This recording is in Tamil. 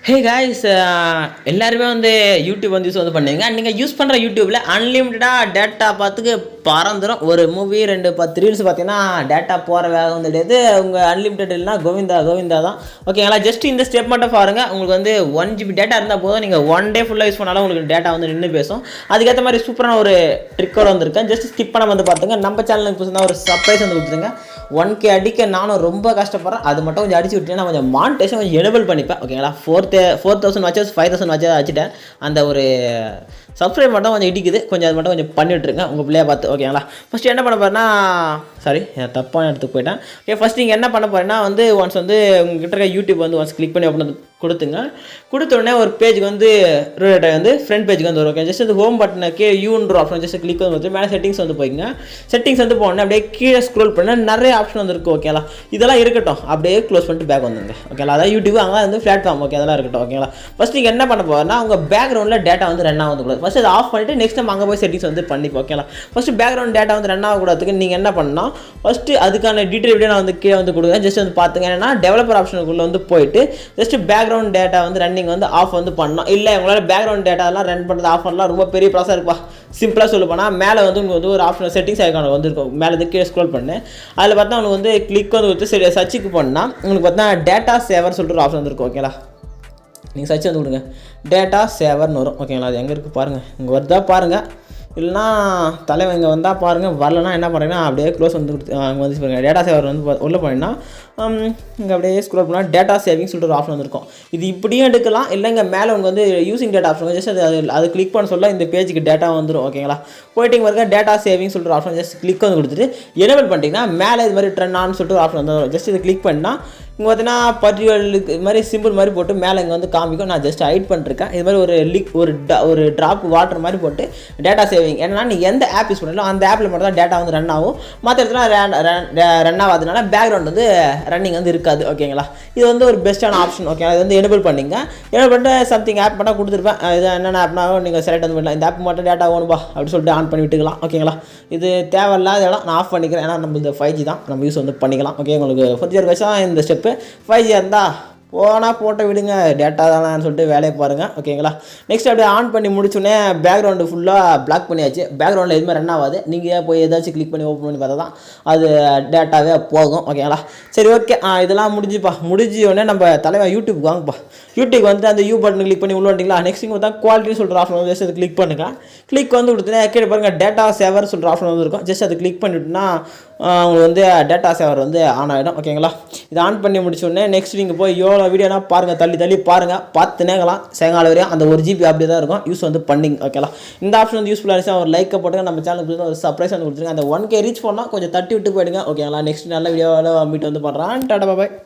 ஹே காய்ஸ், எல்லாருமே வந்து யூடியூப் வந்து யூஸ் வந்து பண்ணுவீங்க. நீங்கள் யூஸ் பண்ணுற யூடியூப்பில் அன்லிமிட்டடாக டேட்டா பார்த்துக்கு பறந்துடும். ஒரு மூவி 2-10 ரீல்ஸ் பார்த்தீங்கன்னா டேட்டா போகிற வேகம் வந்து கிடையாது. உங்கள் அன்லிமிட்டட் இல்லைனா கோவிந்தா கோவிந்தா தான். ஓகேங்களா, ஜஸ்ட் இந்த ஸ்டெப் மட்டும் பாருங்கள். உங்களுக்கு வந்து 1 GB டேட்டா இருந்தால் போதும். நீங்கள் 1 டே ஃபுல்லாக யூஸ் பண்ணாலும் உங்களுக்கு டேட்டா வந்து நின்று பேசும். அதுக்கேற்ற மாதிரி சூப்பரான ஒரு ட்ரிக்கோட வந்திருக்கேன். ஜஸ்ட் ஸ்கிப் பண்ண வந்து பார்த்துங்க. நம்ம சேனலுக்கு புதுசாக ஒரு சர்ப்ரைஸ் வந்து கொடுத்துருங்க. 1K அடிக்க நானும் ரொம்ப கஷ்டப்படுறேன். அது மட்டும் கொஞ்சம் அடிச்சு விட்டீங்கன்னா கொஞ்சம் மானிட்டேஷன் கொஞ்சம் எனேபிள் பண்ணிப்பேன். ஓகேங்களா, 4000 வாட்சஸ் 5000 வாட்சஸ் வச்சுட்டேன். அந்த ஒரு சப்ஸ்கிரைப் மட்டும் கொஞ்சம் இடிக்குது. கொஞ்சம் அது மட்டும் கொஞ்சம் பண்ணிவிட்ருங்க உங்கள் பிள்ளைய பார்த்து. ஓகேங்களா, ஃபஸ்ட்டு என்ன பண்ண போகிறேன்னா, சாரி தப்பான இடத்துக்கு போயிட்டேன். ஓகே, ஃபஸ்ட் நீங்கள் என்ன பண்ண போகிறேன்னா வந்து ஒன்ஸ் வந்து உங்ககிட்ட இருக்க யூடியூப் வந்து ஒன்ஸ் கிளிக் பண்ணி ஓப்பன் கொடுத்துங்க. கொடுத்த உடனே ஒரு பேஜுக்கு வந்து வந்து ஃப்ரண்ட் பேஜுக்கு வந்து வரும். ஓகே, ஜஸ்ட் அது ஹோம் பட்டனுக்கு யூன்ற ஆப்ஷன் ஜஸ்ட் கிளிக் வந்து மேலே செட்டிங்ஸ் வந்து போய்ங்க. செட்டிங்ஸ் வந்து போனோன்னே அப்படியே கீழே ஸ்க்ரோல் பண்ணால் நிறைய ஆப்ஷன் வந்து இருக்கும். ஓகேங்களா, இதெல்லாம் இருக்கட்டும், அப்படியே க்ளோஸ் பண்ணிட்டு பேக் வந்துங்க. ஓகேங்களா, அதான் யூடியூப் அங்கே வந்து பிளாட்ஃபார்ம். ஓகே, அதெல்லாம் இருக்கட்டும். ஓகேங்களா, ஃபஸ்ட் நீங்கள் என்ன பண்ண போகிறேன்னா உங்கள் பேக்ரவுண்டில் டேட்டா வந்து ரன் ஆகக்கூடாது. ஃபஸ்ட் அதை ஆஃப் பண்ணிவிட்டு நெக்ஸ்ட் டைம் அங்கே போய் செட்டிங்ஸ் வந்து பண்ணிப்போம். ஓகேங்களா, ஃபஸ்ட்டு பேக்ரவுண்ட் டேட்டா வந்து ரன் ஆகக்கூடாதுக்கு நீங்கள் என்ன பண்ணால் ஃபஸ்ட்டு அதுக்கான டீட்டெயில் வீடியோ நான் வந்து கீழே வந்து கொடுங்க. ஜஸ்ட் வந்து பார்த்துங்க. ஏன்னா டெவலப்பர் ஆப்ஷனுக்குள்ளே வந்து போயிட்டு ஜஸ்ட் பேக்ரவுண்ட் டேட்டா வந்து ரன்னிங் வந்து ஆஃப் வந்து பண்ணோம். இல்லை உங்களால் பேக்ரவுண்ட் டேட்டாலாம் ரன் பண்ணுறது ஆஃப் பண்ணலாம், ரொம்ப பெரிய ப்ராசஸ் இருப்பா. சிம்பிளாக சொல்ல போனால் மேலே வந்து உங்களுக்கு வந்து ஒரு ஆப்ஷன் செட்டிங்ஸ் ஐக்கான வந்து இருக்கும். மேலே வந்து கீழே ஸ்க்ரோல் பண்ணு. அதில் பார்த்தா உங்களுக்கு வந்து கிளிக் வந்து கொடுத்து சரி சர்ச்சுக்கு பண்ணால் உங்களுக்கு பார்த்தா டேட்டா சேவர் சொல்லிட்டு ஒரு ஆப்ஷன் வந்துருக்கும். ஓகேங்களா, நீங்கள் சர்ச் வந்து கொடுங்க, டேட்டா சேவர்னு வரும். ஓகேங்களா, அது எங்கே இருக்குது பாருங்கள், இங்கே வருதா பாருங்கள். இல்லைனா தலைவன் இங்கே வந்தால் பாருங்கள், வரலன்னா என்ன பண்ணுறீங்கன்னா அப்படியே க்ளோஸ் வந்து கொடுத்து அங்கே வந்து பாருங்கள். டேட்டா சேவர் வந்து உள்ளே போனீங்கன்னா இங்கே அப்படியே ஸ்க்ரோல் பண்ணால் டேட்டா சேவிங் சொல்லிட்டு ஒரு ஆப்ஷன் வந்துருக்கும். இது இப்படியும் எடுக்கலாம். இல்லை இங்கே மேலே உங்களுக்கு வந்து யூசிங் டேட்டா ஆப்ஷன் ஜஸ்ட் அது கிளிக் பண்ண சொல்ல இந்த பேஜுக்கு டேட்டா வந்துடும். ஓகேங்களா, போயிட்டு இங்கே இருக்க டேட்டா சேவிங் சொல்லிட்டு ஒரு ஆப்ஷன் ஜஸ்ட் கிளிக் வந்து கொடுத்துட்டு எனேபிள் பண்ணிட்டீங்கன்னா மேலே இது மாதிரி ட்ரெண்ட் ஆன் சொல்லிட்டு ஒரு ஆப்ஷன் வந்து வரும். ஜஸ்ட் இது கிளிக் பண்ணால் இங்கே பார்த்தீங்கன்னா பர்டிகுலருக்கு இது மாதிரி சிம்பிள் மாதிரி போட்டு மேலே இங்கே வந்து காமிக்கும். நான் ஜஸ்ட் ஹைட் பண்ணிருக்கேன். இது மாதிரி ஒரு ட்ராப் வாட்டர் மாதிரி போட்டு டேட்டா சேவிங். ஏன்னா நீங்கள் எந்த ஆப் யூஸ் பண்ணாலும் அந்த ஆப்பில் மட்டும் தான் டேட்டா வந்து ரன் ஆகும். மற்ற இடத்துல ரன் ஆகாதனால பேக்ரவுண்ட் வந்து ரன்னிங் வந்து இருக்காது. ஓகேங்களா, இது வந்து ஒரு பெஸ்ட்டான ஆப்ஷன். ஓகே, அது வந்து எனேபிள் பண்ணிங்க. எனேபிள் பண்ணிட்டு சம்திங் ஆப் மட்டும் கொடுத்துருப்பேன். இது என்னென்ன ஆப்னாலும் நீங்கள் செலக்ட் வந்து பண்ணலாம். இந்த ஆப் மட்டும் டேட்டா வேணும்பா அப்படி சொல்லிட்டு ஆன் பண்ணி விட்டுக்கலாம். ஓகேங்களா, இது தேவையில்லாத இடம் நான் ஆஃப் பண்ணிக்கிறேன். ஏன்னா நம்ம இந்த 5G தான் நம்ம யூஸ் வந்து பண்ணிக்கலாம். ஓகே, உங்களுக்கு 4G வச்சா இந்த ஸ்டெப்பு 5G இருந்தால் போனால் போட்டோ விடுங்க, டேட்டா தானேன்னு சொல்லிட்டு வேலையை பாருங்கள். ஓகேங்களா, நெக்ஸ்ட் அப்படியே ஆன் பண்ணி முடிச்சோடனே பேக்ரவுண்டு ஃபுல்லாக பிளாக் பண்ணியாச்சு. பேக்ரவுண்டில் எதுவுமே ரன் ஆகாது. நீங்கள் போய் ஏதாச்சும் கிளிக் பண்ணி ஓப்பன் பண்ணி பார்த்தா தான் அது டேட்டாவே போகும். ஓகேங்களா, சரி ஓகே, இதெல்லாம் முடிஞ்சோடனே நம்ம தலைவன் யூடியூப் வாங்கப்பா. யூடியூப் வந்து அந்த யூ பட்டன் கிளிக் பண்ணி உள்ள வந்துட்டிங்களா. நெக்ஸ்ட் இங்கே பார்த்தா குவாலிட்டின்னு சொல்கிற ஆப்ஷன் வந்து ஜஸ்ட் அது கிளிக் பண்ணுங்கள். கிளிக் வந்து கொடுத்தோன்னே கீழே பாருங்கள் டேட்டா சேவர் சொல்கிற ஆப்ஷன் வந்து இருக்கும். ஜஸ்ட் அது கிளிக் பண்ணிவிட்டுனா உங்களுக்கு வந்து டேட்டா சேவர் வந்து ஆன் ஆகிடும். ஓகேங்களா, இது ஆன் பண்ணி முடிச்சோடனே நெக்ஸ்ட் நீங்கள் போய் எவ்வளோ வீடியோனா பாருங்கள், தள்ளி பாருங்கள், பார்த்து நேங்கலாம் சாயங்காலம் வரையும் அந்த 1 GB அப்படி தான் இருக்கும். யூஸ் வந்து பண்ணிங்க. ஓகேங்களா, இந்த ஆப்ஷன் வந்து யூஸ்ஃபுல்லாக இருந்துச்சு. ஒரு லைக்கை போட்டுங்க. நம்ம சேனலுக்கு ஒரு சர்ப்ரைஸ் வந்து கொடுத்துருங்க. அந்த 1K ரீச் பண்ணால் கொஞ்சம் தட்டி விட்டு போயிடுங்க. ஓகேங்களா, நெக்ஸ்ட் நல்ல வீடியோவில் மீட் வந்து பண்ணுறான். டாடா பாய்.